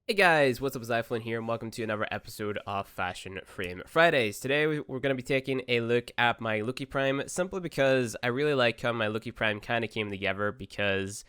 Hey guys, what's up? It's iFlynn here, and welcome to another episode of Fashion Frame Fridays. Today we're going to be taking a look at my Loki Prime, simply because I really like how my Loki Prime kind of came together, because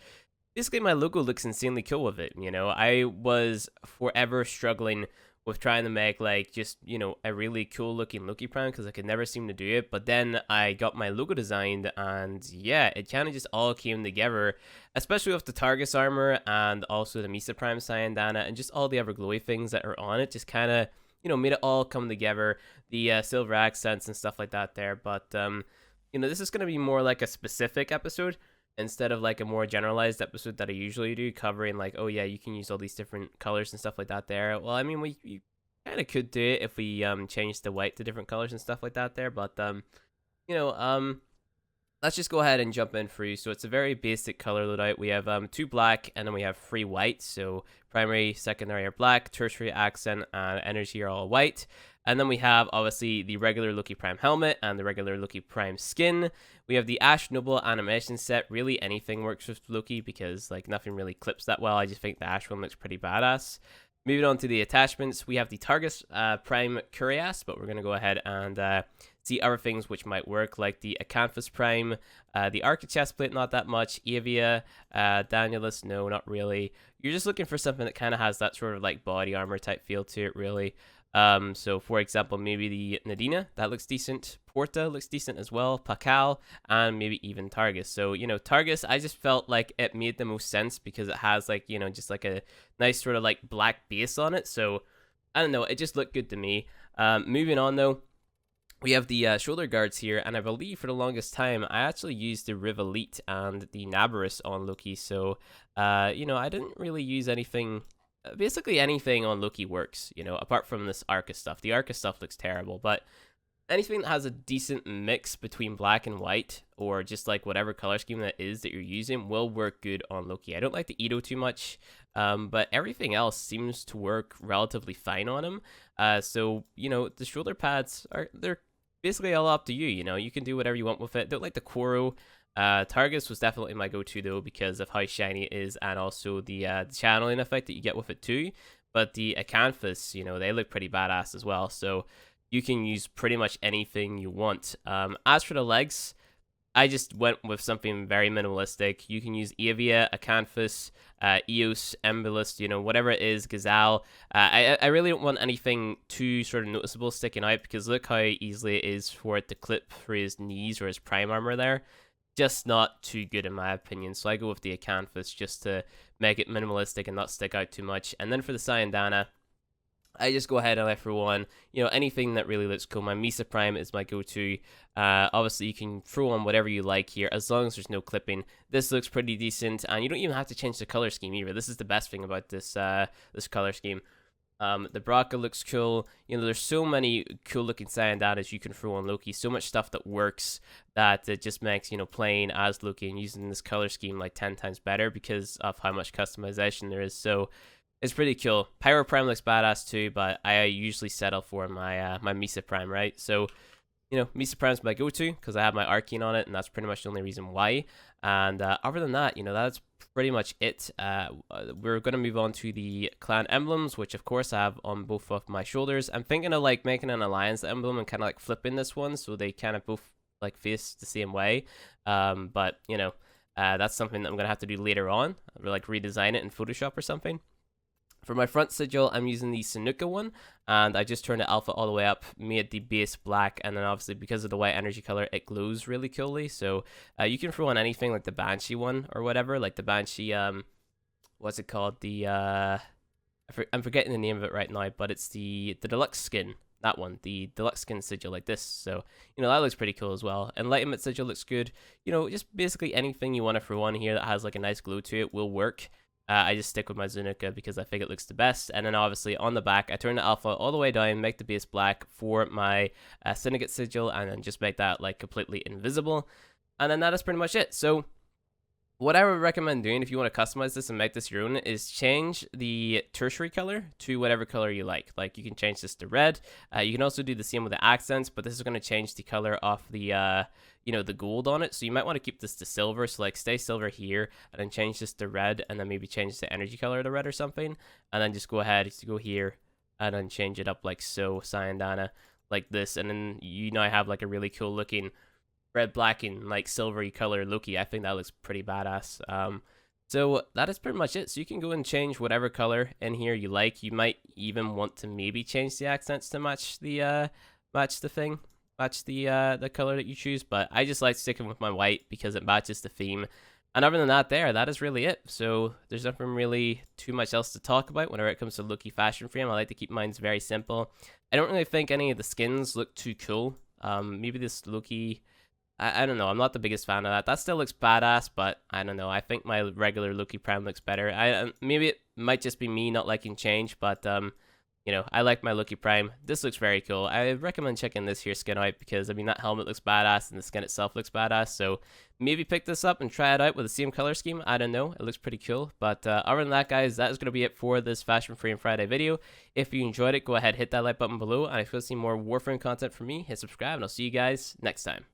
basically my logo looks insanely cool with it. I was forever struggling with trying to make like just a really cool looking Loki Prime, because I could never seem to do it. But then I got my logo designed, and yeah, it kind of just all came together, especially with the Targus armor and also the Misa Prime Cyan and just all the other glowy things that are on it. Just kind of made it all come together. The silver accents and stuff like that there. But this is going to be more like a specific episode instead of like a more generalized episode that I usually do, covering like, oh yeah, you can use all these different colors and stuff like that there. Well, I mean, we kind of could do it if we change the white to different colors and stuff like that there, but you know um let's just go ahead and jump in for you. So it's a very basic color loadout. We have two black, and then we have three white. So primary, secondary are black, tertiary, accent, and energy are all white. And then we have obviously the regular Loki Prime helmet and the regular Loki Prime skin. We have the Ash Noble animation set. Really anything works with Loki, because like nothing really clips that well. I just think the Ash one looks pretty badass. Moving on to the attachments, we have the Targus Prime Curious, but we're going to go ahead and see other things which might work, like the Acanthus Prime, the Arca Chestplate, not that much, Avia, Danielus, no, not really. You're just looking for something that kind of has that sort of like body armor type feel to it, really. So for example, maybe the Nadina, that looks decent. Porta looks decent as well. Pakal, and maybe even Targus. So, Targus, I just felt like it made the most sense because it has like, just like a nice sort of like black base on it. So, I don't know, it just looked good to me. Moving on though, we have the shoulder guards here, and I believe for the longest time I actually used the Riv Elite and the Nabarus on Loki. So, I didn't really use anything. Basically anything on Loki works, apart from this Arca stuff. The Arca stuff looks terrible, but anything that has a decent mix between black and white, or just like whatever color scheme that is that you're using, will work good on Loki. I don't like the Edo too much, but everything else seems to work relatively fine on him. So, the shoulder pads they're basically all up to you. You can do whatever you want with it. Don't like the Koro. Targus was definitely my go-to though, because of how shiny it is, and also the channeling effect that you get with it too. But the Acanthus, they look pretty badass as well. So you can use pretty much anything you want. As for the legs, I just went with something very minimalistic. You can use Avia, Acanthus, Eos, Emblems, whatever it is, Gazelle. I really don't want anything too sort of noticeable sticking out, because look how easily it is for it to clip for his knees or his prime armor there. Just not too good in my opinion. So I go with the Acanthus just to make it minimalistic and not stick out too much. And then for the Cyan, I just go ahead and I throw on, anything that really looks cool. My Misa Prime is my go-to. Obviously, you can throw on whatever you like here, as long as there's no clipping. This looks pretty decent, and you don't even have to change the color scheme either. This is the best thing about this this color scheme. The Braca looks cool. There's so many cool looking Cyandanas you can throw on Loki. So much stuff that works, that it just makes, playing as Loki and using this color scheme like 10 times better, because of how much customization there is. So it's pretty cool. Pyro Prime looks badass too, but I usually settle for my my Misa Prime, right? So, Misa Prime's my go-to because I have my Arcane on it, and that's pretty much the only reason why. And other than that, that's pretty much it. We're going to move on to the clan emblems, which of course I have on both of my shoulders. I'm thinking of like making an alliance emblem and kind of like flipping this one so they kind of both like face the same way. But, that's something that I'm going to have to do later on, or like redesign it in Photoshop or something. For my front sigil, I'm using the Sanuka one, and I just turned the alpha all the way up, made the base black, and then obviously because of the white energy color, it glows really coolly. So you can throw on anything like the Banshee one or whatever, like the Banshee, what's it called? I'm forgetting the name of it right now, but it's the deluxe skin. That one, the deluxe skin sigil like this. So, that looks pretty cool as well. Enlightenment sigil looks good. Just basically anything you want to throw on here that has like a nice glow to it will work. I just stick with my Zunica because I think it looks the best. And then obviously on the back, I turn the alpha all the way down, make the base black for my Syndicate sigil, and then just make that like completely invisible. And then that is pretty much it. So What I would recommend doing if you want to customize this and make this your own is change the tertiary color to whatever color you like. Like you can change this to red. You can also do the same with the accents, but this is going to change the color of the the gold on it. So you might want to keep this to silver. So like stay silver here and then change this to red and then maybe change the energy color to red or something. And then just go ahead to go here and then change it up like so, Cyandana, like this. And then you now have like a really cool looking red, black, and like silvery color Loki. I think that looks pretty badass. So that is pretty much it. So you can go and change whatever color in here you like. You might even want to maybe change the accents to match the the color that you choose. But I just like sticking with my white because it matches the theme. And other than that, that is really it. So there's nothing really too much else to talk about whenever it comes to Loki fashion frame. I like to keep mine very simple. I don't really think any of the skins look too cool. Maybe this Loki, I don't know. I'm not the biggest fan of that. That still looks badass, but I don't know. I think my regular Loki Prime looks better. Maybe it might just be me not liking change, but I like my Loki Prime. This looks very cool. I recommend checking this here skin out because I mean that helmet looks badass and the skin itself looks badass. So maybe pick this up and try it out with the same color scheme. I don't know. It looks pretty cool. But other than that, guys, that is going to be it for this Fashion Frame Friday video. If you enjoyed it, go ahead, hit that like button below. And if you want to see more Warframe content from me, hit subscribe, and I'll see you guys next time.